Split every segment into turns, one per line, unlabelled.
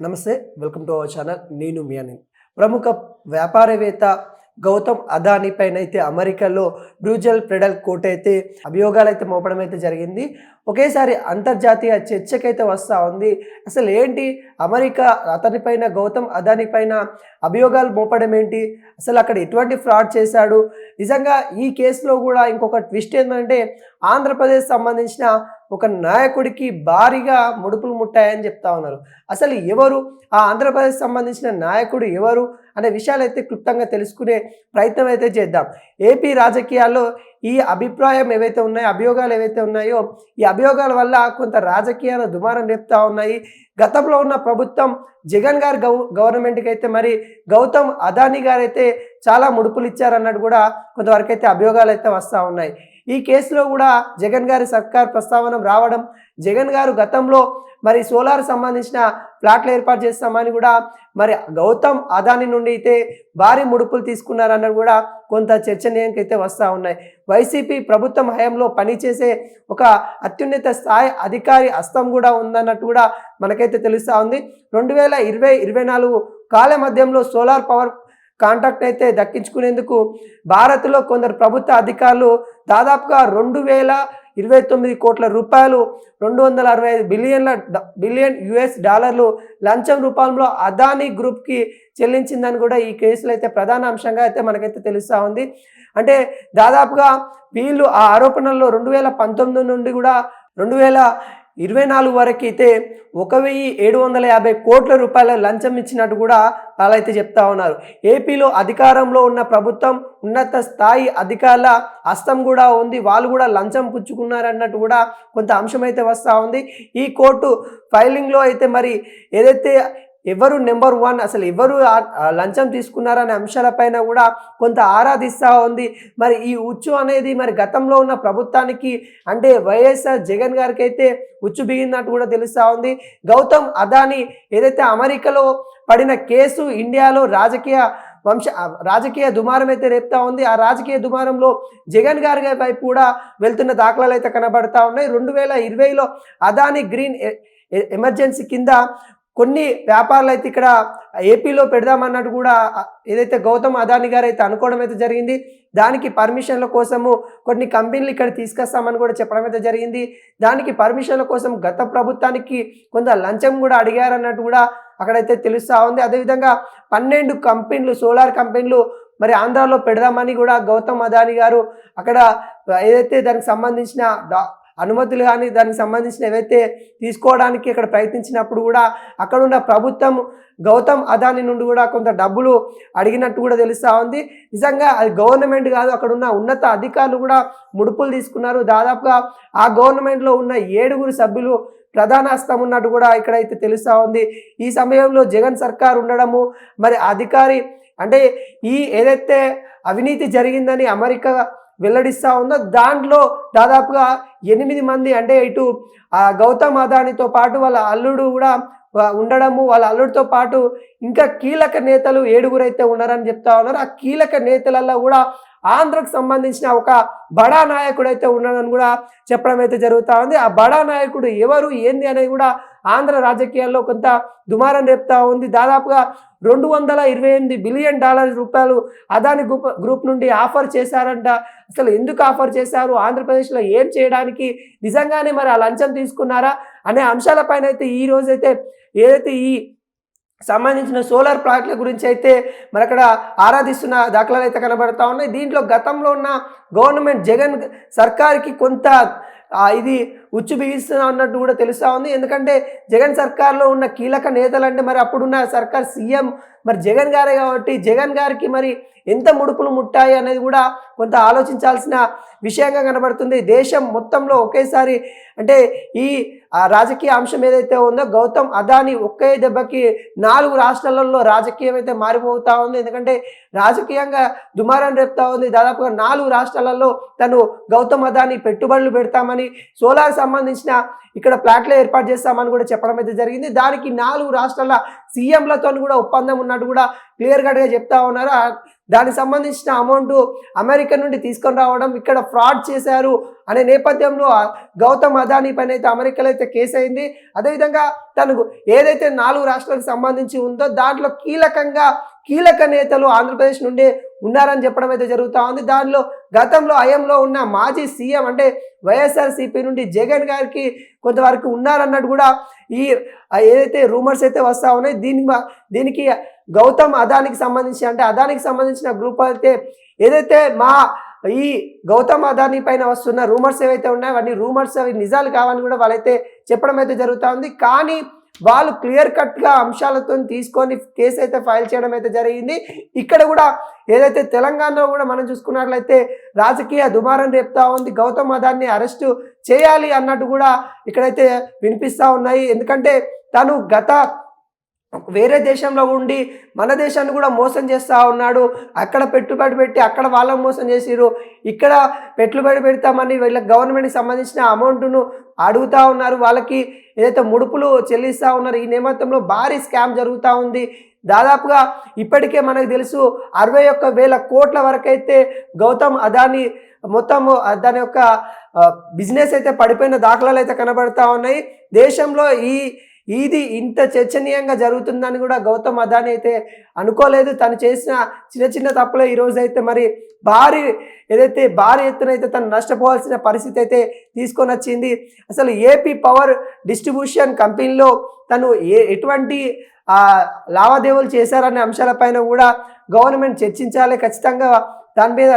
నమస్తే, welcome to our channel. నేను మీ అనిల్. ప్రముఖ వ్యాపారవేత్త గౌతమ్ అదానీ పైన అయితే అమెరికాలో బ్రూజల్ ప్రెడల్ కోర్ట్ అయితే అభియోగాలు అయితే మోపడం అయితే జరిగింది. ఒకేసారి అంతర్జాతీయ చర్చకైతే వస్తూ ఉంది. అసలు ఏంటి అమెరికా అతనిపైన గౌతమ్ అదానీ పైన అభియోగాలు మోపడం ఏంటి, అసలు అక్కడ ఎటువంటి ఫ్రాడ్ చేశాడు, నిజంగా ఈ కేసులో కూడా ఇంకొక ట్విస్ట్ ఏంటంటే ఆంధ్రప్రదేశ్ సంబంధించిన ఒక నాయకుడికి భారీగా ముడుపులు ముట్టాయని చెప్తా ఉన్నారు. అసలు ఎవరు ఆ ఆంధ్రప్రదేశ్ సంబంధించిన నాయకుడు ఎవరు అనే విషయాలు అయితే క్లుప్తంగా తెలుసుకునే ప్రయత్నం అయితే చేద్దాం. ఏపీ రాజకీయాల్లో ఈ అభిప్రాయం ఏవైతే ఉన్నాయో, అభియోగాలు ఏవైతే ఉన్నాయో, ఈ అభియోగాల వల్ల కొంత రాజకీయాలు దుమారం రేపుతా ఉన్నాయి. గతంలో ఉన్న ప్రభుత్వం జగన్ గారి గవర్నమెంట్కి అయితే మరి గౌతమ్ అదానీ గారు అయితే చాలా ముడుపులు ఇచ్చారన్నట్టు కూడా కొంతవరకు అయితే అభియోగాలు అయితే వస్తూ ఉన్నాయి. ఈ కేసులో కూడా జగన్ గారి సర్కార్ ప్రస్తావన రావడం, జగన్ గారు గతంలో మరి సోలార్ సంబంధించిన ప్లాట్లు ఏర్పాటు చేస్తామని కూడా మరి గౌతమ్ అదానీ నుండి అయితే భారీ ముడుపులు తీసుకున్నారన్నది కూడా కొంత చర్చనీయాంకి అయితే వస్తూ ఉన్నాయి. వైసీపీ ప్రభుత్వం హయాంలో పనిచేసే ఒక అత్యున్నత స్థాయి అధికారి హస్తం కూడా ఉందన్నట్టు కూడా మనకైతే తెలుస్తూ ఉంది. 2020-24 కాల మధ్యంలో సోలార్ పవర్ కాంట్రాక్ట్ అయితే దక్కించుకునేందుకు భారత్లో కొందరు ప్రభుత్వ అధికారులు దాదాపుగా 2029 కోట్ల రూపాయలు, 265 బిలియన్ US డాలర్లు లంచం రూపంలో అదానీ గ్రూప్కి చెల్లించిందని కూడా ఈ కేసులో అయితే ప్రధాన అంశంగా అయితే మనకైతే తెలుస్తూ ఉంది. అంటే దాదాపుగా వీళ్ళు ఆ ఆరోపణల్లో 2019 నుండి కూడా 2024 వరకు అయితే 1750 కోట్ల రూపాయల లంచం ఇచ్చినట్టు కూడా వాళ్ళైతే చెప్తా ఉన్నారు. ఏపీలో అధికారంలో ఉన్న ప్రభుత్వం ఉన్నత స్థాయి అధికారుల హస్తం కూడా ఉంది, వాళ్ళు కూడా లంచం పుచ్చుకున్నారన్నట్టు కూడా కొంత అంశం అయితే వస్తూ ఉంది. ఈ కోర్టు ఫైలింగ్లో అయితే మరి ఏదైతే ఎవరు నెంబర్ 1, అసలు ఎవరు లంచం తీసుకున్నారనే అంశాలపైన కూడా కొంత ఆరాధిస్తూ ఉంది. మరి ఈ ఉచ్చు అనేది మరి గతంలో ఉన్న ప్రభుత్వానికి అంటే వైఎస్ఆర్ జగన్ గారికి అయితే ఉచ్చు బిగినట్టు కూడా తెలుస్తూ ఉంది. గౌతమ్ అదానీ ఏదైతే అమెరికాలో పడిన కేసు ఇండియాలో రాజకీయ దుమారం అయితే రేపుతా ఉంది. ఆ రాజకీయ దుమారంలో జగన్ గారి వైపు కూడా వెళ్తున్న దాఖలాలు అయితే కనబడతా ఉన్నాయి. 2020లో అదానీ గ్రీన్ ఎమర్జెన్సీ కింద కొన్ని వ్యాపారాలు అయితే ఇక్కడ ఏపీలో పెడదామన్నట్టు కూడా ఏదైతే గౌతమ్ అదానీ గారు అయితే అనుకోవడం అయితే జరిగింది. దానికి పర్మిషన్ల కోసము కొన్ని కంపెనీలు ఇక్కడ తీసుకొస్తామని కూడా చెప్పడం అయితే జరిగింది. దానికి పర్మిషన్ల కోసం గత ప్రభుత్వానికి కొంత లంచం కూడా అడిగారన్నట్టు కూడా అక్కడైతే తెలుస్తూ ఉంది. అదేవిధంగా 12 కంపెనీలు, సోలార్ కంపెనీలు మరి ఆంధ్రాలో పెడదామని కూడా గౌతమ్ అదానీ గారు అక్కడ ఏదైతే దానికి సంబంధించిన అనుమతులు కానీ దానికి సంబంధించిన ఏవైతే తీసుకోవడానికి ఇక్కడ ప్రయత్నించినప్పుడు కూడా అక్కడ ఉన్న ప్రభుత్వం గౌతమ్ అదానీ నుండి కూడా కొంత డబ్బులు అడిగినట్టు కూడా తెలుస్తూ ఉంది. నిజంగా అది గవర్నమెంట్ కాదు, అక్కడ ఉన్న ఉన్నత అధికారులు కూడా ముడుపులు తీసుకున్నారు. దాదాపుగా ఆ గవర్నమెంట్లో ఉన్న 7 సభ్యులు ప్రధాన హస్తం ఉన్నట్టు కూడా ఇక్కడైతే తెలుస్తూ ఉంది. ఈ సమయంలో జగన్ సర్కార్ ఉండడము, మరి అధికారి అంటే ఈ ఏదైతే అవినీతి జరిగిందని అమెరికా వెల్లడిస్తూ ఉందో దాంట్లో దాదాపుగా 8 మంది అంటే ఇటు గౌతమ్ అదానీతో పాటు వాళ్ళ అల్లుడు కూడా ఉండడము, వాళ్ళ అల్లుడితో పాటు ఇంకా కీలక నేతలు 7 అయితే ఉన్నారని చెప్తా ఉన్నారు. ఆ కీలక నేతలలో కూడా ఆంధ్రకు సంబంధించిన ఒక బడా నాయకుడు అయితే ఉన్నాడని కూడా చెప్పడం అయితే జరుగుతూ ఉంది. ఆ బడా నాయకుడు ఎవరు ఏంది అనేది కూడా ఆంధ్ర రాజకీయాల్లో కొంత దుమారం రేపుతా ఉంది. దాదాపుగా 228 బిలియన్ డాలర్ రూపాయలు అదానీ గ్రూప్ నుండి ఆఫర్ చేశారంట. అసలు ఎందుకు ఆఫర్ చేశారు, ఆంధ్రప్రదేశ్లో ఏం చేయడానికి, నిజంగానే మరి ఆ లంచం తీసుకున్నారా అనే అంశాలపైన అయితే ఈ రోజైతే ఏదైతే ఈ సంబంధించిన సోలార్ ప్లాంట్ల గురించి అయితే మరి అక్కడ ఆరాధిస్తున్న దాఖలాలు అయితే కనబడతా ఉన్నాయి. దీంట్లో గతంలో ఉన్న గవర్నమెంట్ జగన్ సర్కార్కి కొంత ఇది ఉచ్చు బిగిస్తున్నా అన్నట్టు కూడా తెలుస్తూ ఉంది. ఎందుకంటే జగన్ సర్కార్లో ఉన్న కీలక నేతలు అంటే మరి అప్పుడున్న సర్కార్ సీఎం మరి జగన్ గారే కాబట్టి జగన్ గారికి మరి ఎంత ముడుపులు ముట్టాయి అనేది కూడా కొంత ఆలోచించాల్సిన విషయంగా కనబడుతుంది. దేశం మొత్తంలో ఒకేసారి అంటే ఈ రాజకీయ అంశం ఏదైతే ఉందో గౌతమ్ అదానీ ఒకే దెబ్బకి 4 రాష్ట్రాలలో రాజకీయం అయితే మారిపోతూ ఉంది. ఎందుకంటే రాజకీయంగా దుమారం రేపుతా ఉంది. దాదాపుగా 4 రాష్ట్రాలలో తను గౌతమ్ అదానీ పెట్టుబడులు పెడతామని, సోలార్ సంబంధించిన ఇక్కడ ప్లాట్లు ఏర్పాటు చేస్తామని కూడా చెప్పడం అయితే జరిగింది. దానికి 4 రాష్ట్రాల సీఎంలతో కూడా ఒప్పందం ఉన్నట్టు కూడా క్లియర్ కట్గా చెప్తా ఉన్నారు. దానికి సంబంధించిన అమౌంట్ అమెరికా నుండి తీసుకొని రావడం, ఇక్కడ ఫ్రాడ్ చేశారు అనే నేపథ్యంలో గౌతమ్ అదానీ పైన అయితే అమెరికాలో అయితే కేసు అయింది. అదేవిధంగా తనకు ఏదైతే 4 రాష్ట్రాలకు సంబంధించి ఉందో దాంట్లో కీలక నేతలు ఆంధ్రప్రదేశ్ నుండి ఉన్నారని చెప్పడం అయితే జరుగుతూ ఉంది. దానిలో గతంలో హయాంలో ఉన్న మాజీ సీఎం అంటే వైఎస్ఆర్సీపీ నుండి జగన్ గారికి కొంతవరకు ఉన్నారన్నట్టు కూడా ఈ ఏదైతే రూమర్స్ అయితే వస్తూ ఉన్నాయి. దీనికి గౌతమ్ అదానికి సంబంధించి అంటే అదానికి సంబంధించిన గ్రూప్ అయితే ఏదైతే ఈ గౌతమ్ అదానీ పైన వస్తున్న రూమర్స్ ఏవైతే ఉన్నాయో అవన్నీ రూమర్స్ అవి నిజాలు కావని కూడా వాళ్ళైతే చెప్పడం అయితే జరుగుతూ ఉంది. కానీ వాళ్ళు క్లియర్ కట్గా అంశాలతో తీసుకొని కేసు అయితే ఫైల్ చేయడం అయితే జరిగింది. ఇక్కడ కూడా ఏదైతే తెలంగాణలో కూడా మనం చూసుకున్నట్లయితే రాజకీయ దుమారం రేపుతా ఉంది. గౌతమ్ అదాన్ని అరెస్టు చేయాలి అన్నట్టు కూడా ఇక్కడైతే వినిపిస్తూ ఉన్నాయి. ఎందుకంటే తను వేరే దేశంలో ఉండి మన దేశాన్ని కూడా మోసం చేస్తూ ఉన్నాడు. అక్కడ పెట్టుబడి పెట్టి అక్కడ వాళ్ళని మోసం చేసిరు, ఇక్కడ పెట్టుబడి పెడతామని వీళ్ళ గవర్నమెంట్కి సంబంధించిన అమౌంట్ను అడుగుతూ ఉన్నారు, వాళ్ళకి ఏదైతే ముడుపులు చెల్లిస్తూ ఉన్నారు. ఈ నేపథ్యంలో భారీ స్కామ్ జరుగుతూ ఉంది. దాదాపుగా ఇప్పటికే మనకు తెలుసు 61,000 కోట్ల వరకు అయితే గౌతమ్ అదానీ మొత్తం దాని యొక్క బిజినెస్ అయితే పడిపోయిన దాఖలాలు అయితే కనబడతా ఉన్నాయి. దేశంలో ఇది ఇంత చర్చనీయంగా జరుగుతుందని కూడా గౌతమ్ అదానీ అయితే అనుకోలేదు. తను చేసిన చిన్న తప్పులే ఈరోజు అయితే మరి భారీ ఎత్తున అయితే తను నష్టపోవాల్సిన పరిస్థితి అయితే తీసుకొని వచ్చింది. అసలు ఏపీ పవర్ డిస్ట్రిబ్యూషన్ కంపెనీలో తను ఎటువంటి లావాదేవీలు చేశారనే అంశాలపైన కూడా గవర్నమెంట్ చర్చించాలి. ఖచ్చితంగా దాని మీద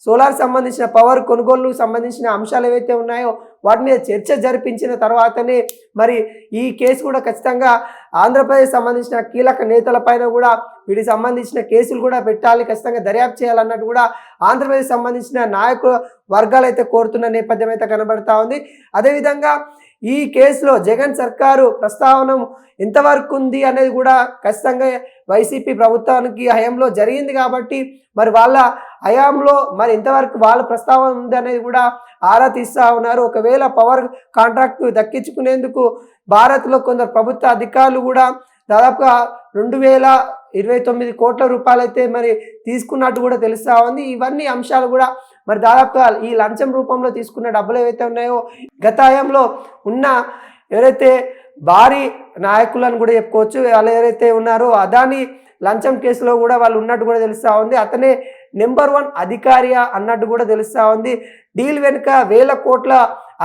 సోలార్ సంబంధించిన పవర్ కొనుగోలుకు సంబంధించిన అంశాలు ఏవైతే ఉన్నాయో వాటి మీద చర్చ జరిపించిన తర్వాతనే మరి ఈ కేసు కూడా ఖచ్చితంగా ఆంధ్రప్రదేశ్ సంబంధించిన కీలక నేతలపైన కూడా వీటికి సంబంధించిన కేసులు కూడా పెట్టాలి, ఖచ్చితంగా దర్యాప్తు చేయాలన్నట్టు కూడా ఆంధ్రప్రదేశ్ సంబంధించిన నాయకుల వర్గాలు అయితే కోరుతున్న నేపథ్యం అయితే కనబడతా ఉంది. అదేవిధంగా ఈ కేసులో జగన్ సర్కారు ప్రస్తావన ఎంతవరకు ఉంది అనేది కూడా ఖచ్చితంగా వైసీపీ ప్రభుత్వానికి హయాంలో జరిగింది కాబట్టి మరి వాళ్ళ హయాంలో మరి ఎంతవరకు వాళ్ళ ప్రస్తావన ఉంది అనేది కూడా ఆరా తీస్తూ ఉన్నారు. ఒకవేళ పవర్ కాంట్రాక్ట్ దక్కించుకునేందుకు భారత్లో కొందరు ప్రభుత్వ అధికారులు కూడా దాదాపుగా 2,029 కోట్ల రూపాయలు అయితే మరి తీసుకున్నట్టు కూడా తెలుస్తూ ఉంది. ఇవన్నీ అంశాలు కూడా మరి దాదాపుగా ఈ లంచం రూపంలో తీసుకున్న డబ్బులు ఏవైతే ఉన్నాయో గత హయాంలో ఉన్న ఎవరైతే భారీ నాయకులను కూడా చెప్పుకోవచ్చు, వాళ్ళు ఎవరైతే ఉన్నారో అదానీ లంచం కేసులో కూడా వాళ్ళు ఉన్నట్టు కూడా తెలుస్తూ ఉంది. అతనే నెంబర్ 1 అధికారి అన్నట్టు కూడా తెలుస్తూ ఉంది. డీల్ వెనుక 1,000 కోట్ల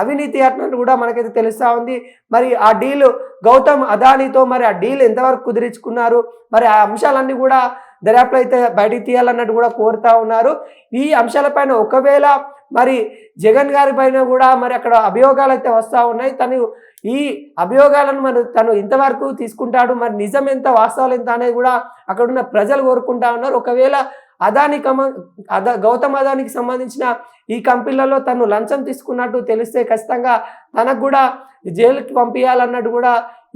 అవినీతి అన్నట్టు కూడా మనకైతే తెలుస్తూ ఉంది. మరి ఆ డీల్ గౌతమ్ అదానీతో మరి ఆ డీల్ ఎంతవరకు కుదిరించుకున్నారు, మరి ఆ అంశాలన్నీ కూడా దర్యాప్తులో అయితే బయటికి తీయాలన్నట్టు కూడా కోరుతా ఉన్నారు. ఈ అంశాలపైన ఒకవేళ మరి జగన్ గారి పైన కూడా మరి అక్కడ అభియోగాలు అయితే వస్తూ ఉన్నాయి. ఈ అభియోగాలను మరి తను ఇంతవరకు తీసుకుంటాడు, మరి నిజం ఎంత వాస్తవాలు ఎంత అనేది కూడా అక్కడ ఉన్న ప్రజలు కోరుకుంటా ఉన్నారు. ఒకవేళ గౌతమ్ అదానికి సంబంధించిన ఈ కంపెనీలలో తను లంచం తీసుకున్నట్టు తెలిస్తే ఖచ్చితంగా తనకు కూడా జైలుకి పంపించాలన్నట్టు కూడా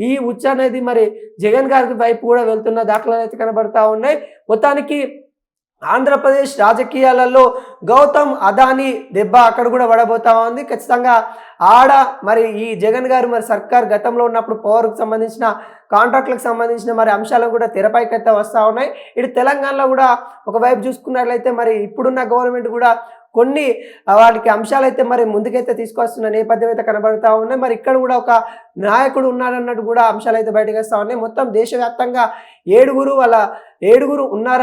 ఈ ఉచ్చ అనేది మరి జగన్ గారి వైపు కూడా వెళ్తున్న దాఖలాలు అయితే కనబడతా ఉన్నాయి. మొత్తానికి ఆంధ్రప్రదేశ్ రాజకీయాలలో గౌతమ్ అదానీ దెబ్బ అక్కడ కూడా పడబోతా ఉంది. ఖచ్చితంగా మరి ఈ జగన్ గారు మరి సర్కార్ గతంలో ఉన్నప్పుడు పవర్కి సంబంధించిన కాంట్రాక్ట్లకు సంబంధించిన మరి అంశాలు కూడా తెరపైకి అయితే వస్తూ ఉన్నాయి. ఇటు తెలంగాణలో కూడా ఒకవైపు చూసుకున్నట్లయితే మరి ఇప్పుడున్న గవర్నమెంట్ కూడా కొన్ని వాటికి అంశాలు అయితే మరి ముందుకైతే తీసుకొస్తున్న నేపథ్యం అయితే కనబడతా ఉన్నాయి. మరి ఇక్కడ కూడా ఒక నాయకుడు ఉన్నారన్నట్టు కూడా అంశాలు అయితే బయటకు వస్తూ ఉన్నాయి. మొత్తం దేశవ్యాప్తంగా 7 ఉన్నారు